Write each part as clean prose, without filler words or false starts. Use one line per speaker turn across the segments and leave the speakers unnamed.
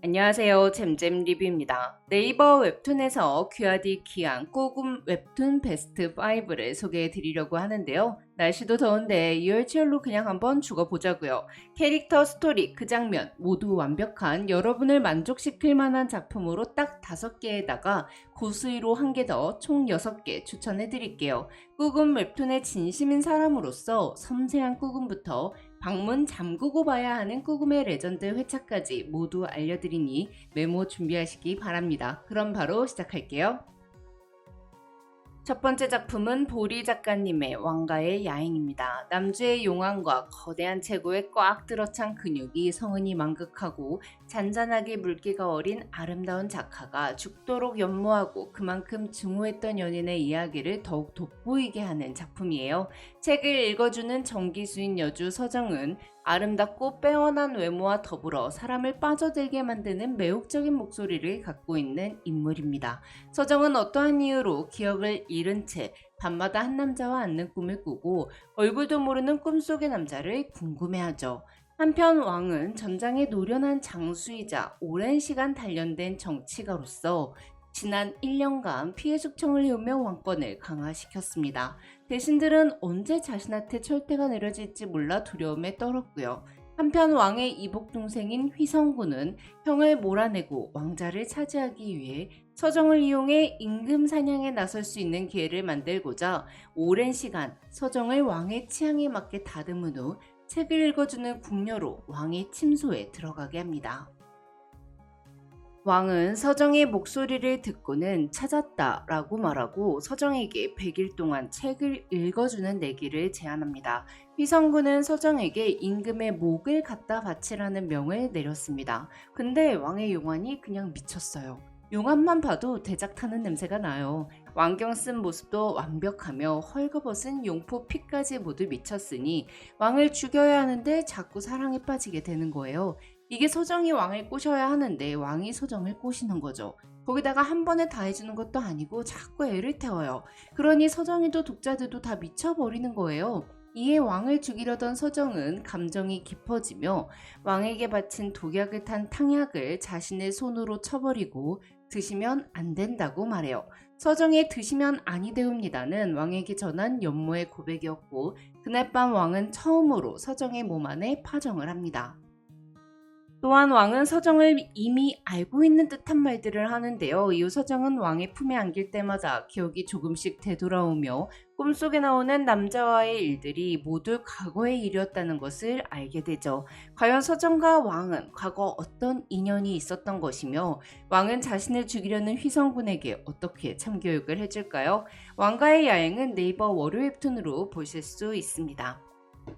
안녕하세요. 잼잼 리뷰입니다. 네이버 웹툰에서 귀하디 귀한 꼬금 웹툰 베스트 5를 소개해 드리려고 하는데요. 날씨도 더운데 이열치열로 그냥 한번 죽어보자고요. 캐릭터, 스토리, 그 장면 모두 완벽한 여러분을 만족시킬 만한 작품으로 딱 5개에다가 고수위로 1개 더 총 6개 추천해 드릴게요. 꼬금 웹툰의 진심인 사람으로서 섬세한 꼬금부터 방문 잠그고 봐야 하는 꾸금의 레전드 회차까지 모두 알려드리니 메모 준비하시기 바랍니다. 그럼 바로 시작할게요. 첫 번째 작품은 보리 작가님의 왕가의 야행입니다. 남주의 용안과 거대한 체구에 꽉 들어찬 근육이 성은이 만극하고 잔잔하게 물기가 어린 아름다운 작가가 죽도록 연모하고 그만큼 증오했던 연인의 이야기를 더욱 돋보이게 하는 작품이에요. 책을 읽어주는 정기수인 여주 서정은 아름답고 빼어난 외모와 더불어 사람을 빠져들게 만드는 매혹적인 목소리를 갖고 있는 인물입니다. 서정은 어떠한 이유로 기억을 잃은 채 밤마다 한 남자와 앉는 꿈을 꾸고 얼굴도 모르는 꿈속의 남자를 궁금해하죠. 한편 왕은 전장의 노련한 장수이자 오랜 시간 단련된 정치가로서 지난 1년간 피해 숙청을 해오며 왕권을 강화시켰습니다. 대신들은 언제 자신한테 철퇴가 내려질지 몰라 두려움에 떨었고요. 한편 왕의 이복 동생인 휘성군은 형을 몰아내고 왕자를 차지하기 위해 서정을 이용해 임금 사냥에 나설 수 있는 기회를 만들고자 오랜 시간 서정을 왕의 취향에 맞게 다듬은 후 책을 읽어주는 궁녀로 왕의 침소에 들어가게 합니다. 왕은 서정의 목소리를 듣고는 찾았다 라고 말하고 서정에게 100일 동안 책을 읽어주는 내기를 제안합니다. 휘성군은 서정에게 임금의 목을 갖다 바치라는 명을 내렸습니다. 근데 왕의 용안이 그냥 미쳤어요. 용안만 봐도 대작 타는 냄새가 나요. 왕경 쓴 모습도 완벽하며 헐거벗은 용포 피까지 모두 미쳤으니 왕을 죽여야 하는데 자꾸 사랑에 빠지게 되는 거예요. 이게 서정이 왕을 꼬셔야 하는데 왕이 서정을 꼬시는 거죠. 거기다가 한 번에 다 해주는 것도 아니고 자꾸 애를 태워요. 그러니 서정이도 독자들도 다 미쳐버리는 거예요. 이에 왕을 죽이려던 서정은 감정이 깊어지며 왕에게 바친 독약을 탄 탕약을 자신의 손으로 쳐버리고 드시면 안 된다고 말해요. 서정의 드시면 아니 되옵니다는 왕에게 전한 연모의 고백이었고 그날 밤 왕은 처음으로 서정의 몸 안에 파정을 합니다. 또한 왕은 서정을 이미 알고 있는 듯한 말들을 하는데요. 이후 서정은 왕의 품에 안길 때마다 기억이 조금씩 되돌아오며 꿈속에 나오는 남자와의 일들이 모두 과거의 일이었다는 것을 알게 되죠. 과연 서정과 왕은 과거 어떤 인연이 있었던 것이며 왕은 자신을 죽이려는 휘성군에게 어떻게 참교육을 해줄까요? 왕가의 야행은 네이버 월요 웹툰으로 보실 수 있습니다.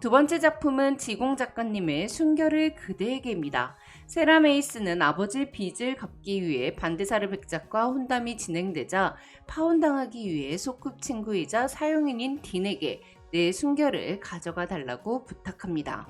두 번째 작품은 지공 작가님의 순결을 그대에게입니다. 세라메이스는 아버지의 빚을 갚기 위해 반대사르 백작과 혼담이 진행되자 파혼당하기 위해 소꿉친구이자 사용인인 딘에게 내 순결을 가져가 달라고 부탁합니다.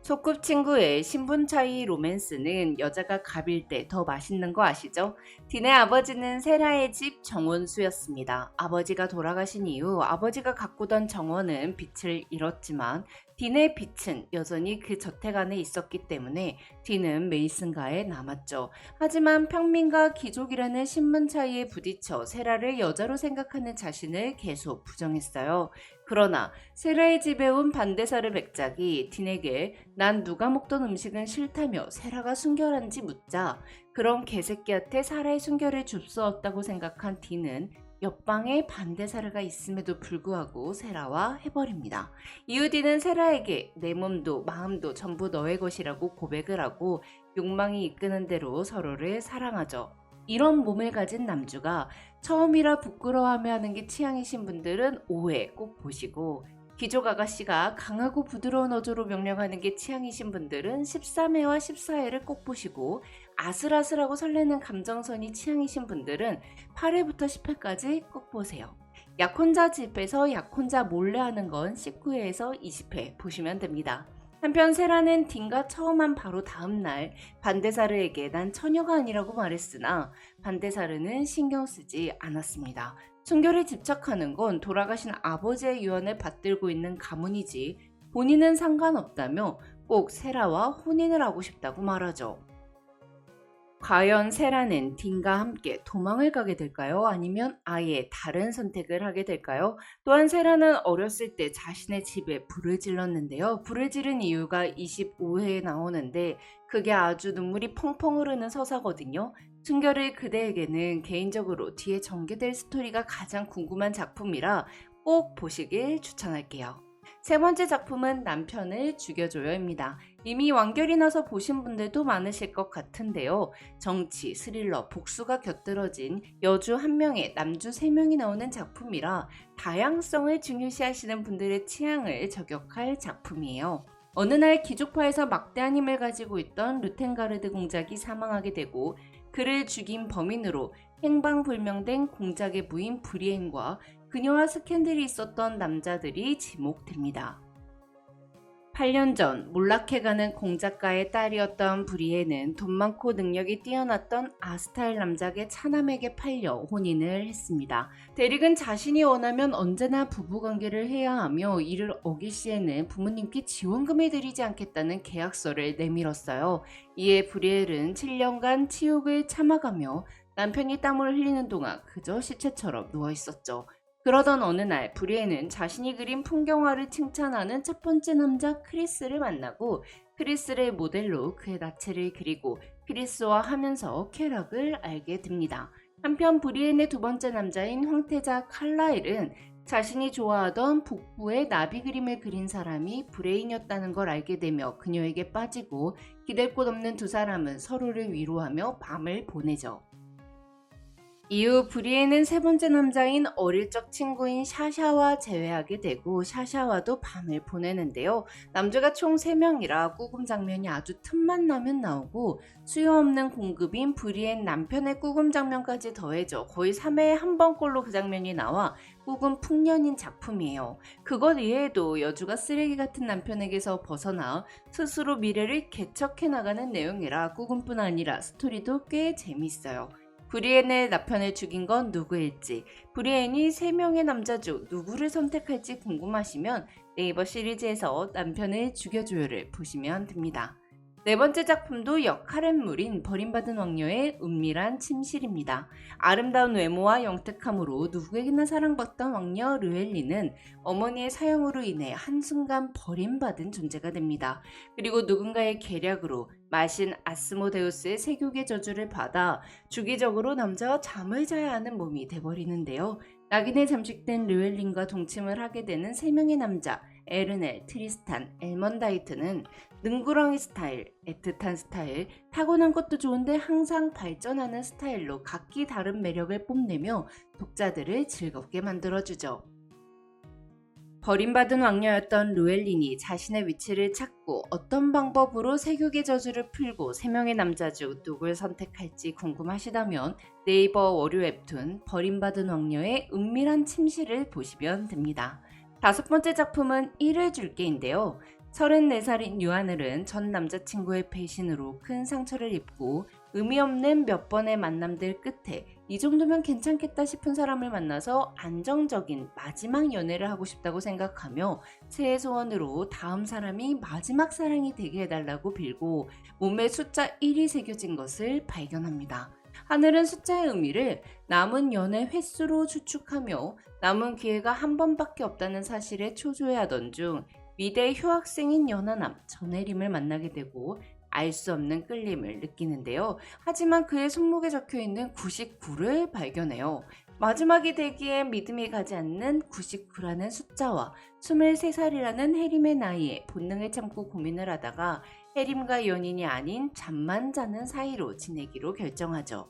소꿉친구의 신분 차이 로맨스는 여자가 갑일 때 더 맛있는 거 아시죠? 딘의 아버지는 세라의 집 정원수였습니다. 아버지가 돌아가신 이후 아버지가 가꾸던 정원은 빛을 잃었지만 딘의 빛은 여전히 그 저택 안에 있었기 때문에 딘은 메이슨가에 남았죠. 하지만 평민과 귀족이라는 신분 차이에 부딪혀 세라를 여자로 생각하는 자신을 계속 부정했어요. 그러나 세라의 집에 온 반대사르 백작이 딘에게 난 누가 먹던 음식은 싫다며 세라가 순결한지 묻자 그런 개새끼한테 사라의 순결을 줄 수 없다고 생각한 딘은 옆방에 반대사르가 있음에도 불구하고 세라와 해버립니다. 이후 딘은 세라에게 내 몸도 마음도 전부 너의 것이라고 고백을 하고 욕망이 이끄는 대로 서로를 사랑하죠. 이런 몸을 가진 남주가 처음이라 부끄러워하며 하는 게 취향이신 분들은 5회 꼭 보시고 귀족 아가씨가 강하고 부드러운 어조로 명령하는 게 취향이신 분들은 13회와 14회를 꼭 보시고 아슬아슬하고 설레는 감정선이 취향이신 분들은 8회부터 10회까지 꼭 보세요. 약혼자 집에서 약혼자 몰래 하는 건 19회에서 20회 보시면 됩니다. 한편 세라는 딘과 처음 한 바로 다음날 반데사르에게 난 처녀가 아니라고 말했으나 반데사르는 신경 쓰지 않았습니다. 순결에 집착하는 건 돌아가신 아버지의 유언을 받들고 있는 가문이지 본인은 상관없다며 꼭 세라와 혼인을 하고 싶다고 말하죠. 과연 세라는 딘과 함께 도망을 가게 될까요? 아니면 아예 다른 선택을 하게 될까요? 또한 세라는 어렸을 때 자신의 집에 불을 질렀는데요. 불을 지른 이유가 25회에 나오는데 그게 아주 눈물이 펑펑 흐르는 서사거든요. 순결의 그대에게는 개인적으로 뒤에 전개될 스토리가 가장 궁금한 작품이라 꼭 보시길 추천할게요. 세 번째 작품은 남편을 죽여줘요입니다. 이미 완결이 나서 보신 분들도 많으실 것 같은데요. 정치, 스릴러, 복수가 곁들어진 여주 1명에 남주 3명이 나오는 작품이라 다양성을 중요시하시는 분들의 취향을 저격할 작품이에요. 어느 날 기족파에서 막대한 힘을 가지고 있던 루텐가르드 공작이 사망하게 되고 그를 죽인 범인으로 행방불명된 공작의 부인 브리엔과 그녀와 스캔들이 있었던 남자들이 지목됩니다. 8년 전 몰락해가는 공작가의 딸이었던 브리에는 돈 많고 능력이 뛰어났던 아스타일 남작의 차남에게 팔려 혼인을 했습니다. 대릭은 자신이 원하면 언제나 부부관계를 해야 하며 이를 어길 시에는 부모님께 지원금을 드리지 않겠다는 계약서를 내밀었어요. 이에 브리엘은 7년간 치욕을 참아가며 남편이 땀을 흘리는 동안 그저 시체처럼 누워있었죠. 그러던 어느 날 브리에는 자신이 그린 풍경화를 칭찬하는 첫 번째 남자 크리스를 만나고 크리스를 모델로 그의 나체를 그리고 크리스와 하면서 쾌락을 알게 됩니다. 한편 브리엔의 두 번째 남자인 황태자 칼라일은 자신이 좋아하던 북부의 나비 그림을 그린 사람이 브레인이었다는 걸 알게 되며 그녀에게 빠지고 기댈 곳 없는 두 사람은 서로를 위로하며 밤을 보내죠. 이후 브리에는 세 번째 남자인 어릴 적 친구인 샤샤와 재회하게 되고 샤샤와도 밤을 보내는데요. 남자가 총 3명이라 꾸금 장면이 아주 틈만 나면 나오고 수요 없는 공급인 브리엔 남편의 꾸금 장면까지 더해져 거의 3회에 한 번꼴로 그 장면이 나와 꾸금 풍년인 작품이에요. 그것 이외에도 여주가 쓰레기 같은 남편에게서 벗어나 스스로 미래를 개척해 나가는 내용이라 꾸금뿐 아니라 스토리도 꽤 재밌어요. 브리엔의 남편을 죽인 건 누구일지, 브리엔이 3명의 남자 중 누구를 선택할지 궁금하시면 네이버 시리즈에서 남편을 죽여줘요를 보시면 됩니다. 네 번째 작품도 역할인물인 버림받은 왕녀의 은밀한 침실입니다. 아름다운 외모와 영특함으로 누구에게나 사랑받던 왕녀 르엘리는 어머니의 사형으로 인해 한순간 버림받은 존재가 됩니다. 그리고 누군가의 계략으로 마신 아스모데우스의 세교계 저주를 받아 주기적으로 남자와 잠을 자야 하는 몸이 돼버리는데요. 낙인에 잠식된 르웰린과 동침을 하게 되는 3명의 남자 에르넬, 트리스탄, 엘먼다이트는 능구렁이 스타일, 애틋한 스타일, 타고난 것도 좋은데 항상 발전하는 스타일로 각기 다른 매력을 뽐내며 독자들을 즐겁게 만들어주죠. 버림받은 왕녀였던 루엘린이 자신의 위치를 찾고 어떤 방법으로 세교계 저주를 풀고 3명의 남자 중 누굴 선택할지 궁금하시다면 네이버 월요 웹툰 버림받은 왕녀의 은밀한 침실을 보시면 됩니다. 5번째 작품은 일을 줄게인데요. 34살인 유하늘은 전 남자친구의 배신으로 큰 상처를 입고 의미 없는 몇 번의 만남들 끝에 이 정도면 괜찮겠다 싶은 사람을 만나서 안정적인 마지막 연애를 하고 싶다고 생각하며 새해 소원으로 다음 사람이 마지막 사랑이 되게 해달라고 빌고 몸에 숫자 1이 새겨진 것을 발견합니다. 하늘은 숫자의 의미를 남은 연애 횟수로 추측하며 남은 기회가 한 번밖에 없다는 사실에 초조해하던 중 미대 휴학생인 연하남 전혜림을 만나게 되고 알 수 없는 끌림을 느끼는데요. 하지만 그의 손목에 적혀있는 99를 발견해요. 마지막이 되기에 믿음이 가지 않는 99라는 숫자와 23살이라는 해림의 나이에 본능을 참고 고민을 하다가 해림과 연인이 아닌 잠만 자는 사이로 지내기로 결정하죠.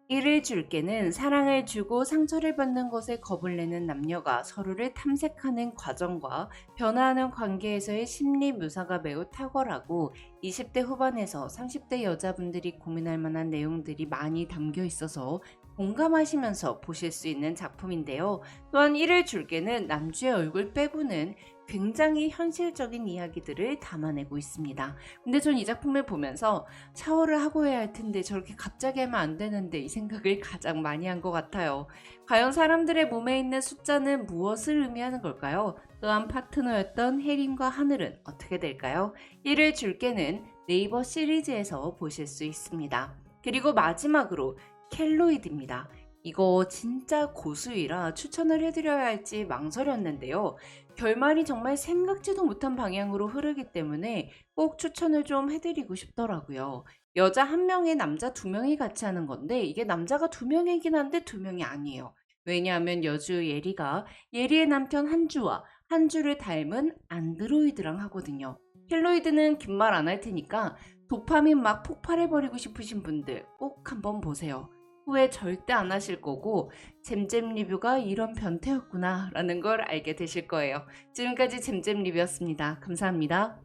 일을 줄게는 사랑을 주고 상처를 받는 것에 겁을 내는 남녀가 서로를 탐색하는 과정과 변화하는 관계에서의 심리 묘사가 매우 탁월하고 20대 후반에서 30대 여자분들이 고민할 만한 내용들이 많이 담겨 있어서 공감하시면서 보실 수 있는 작품인데요. 또한 일을 줄게는 남주의 얼굴 빼고는 굉장히 현실적인 이야기들을 담아내고 있습니다. 근데 전 이 작품을 보면서 샤워를 하고 해야 할 텐데 저렇게 갑자기 하면 안 되는데 이 생각을 가장 많이 한 것 같아요. 과연 사람들의 몸에 있는 숫자는 무엇을 의미하는 걸까요? 또한 파트너였던 혜림과 하늘은 어떻게 될까요? 일을 줄게는 네이버 시리즈에서 보실 수 있습니다. 그리고 마지막으로 켈로이드입니다. 이거 진짜 고수이라 추천을 해드려야 할지 망설였는데요. 결말이 정말 생각지도 못한 방향으로 흐르기 때문에 꼭 추천을 좀 해드리고 싶더라고요. 여자 한 명에 남자 두 명이 같이 하는 건데 이게 남자가 두 명이긴 한데 두 명이 아니에요. 왜냐하면 여주 예리가 예리의 남편 한주와 한주를 닮은 안드로이드랑 하거든요. 켈로이드는 긴 말 안 할 테니까 도파민 막 폭발해버리고 싶으신 분들 꼭 한번 보세요. 후회 절대 안 하실 거고 잼잼 리뷰가 이런 변태였구나 라는 걸 알게 되실 거예요. 지금까지 잼잼 리뷰였습니다. 감사합니다.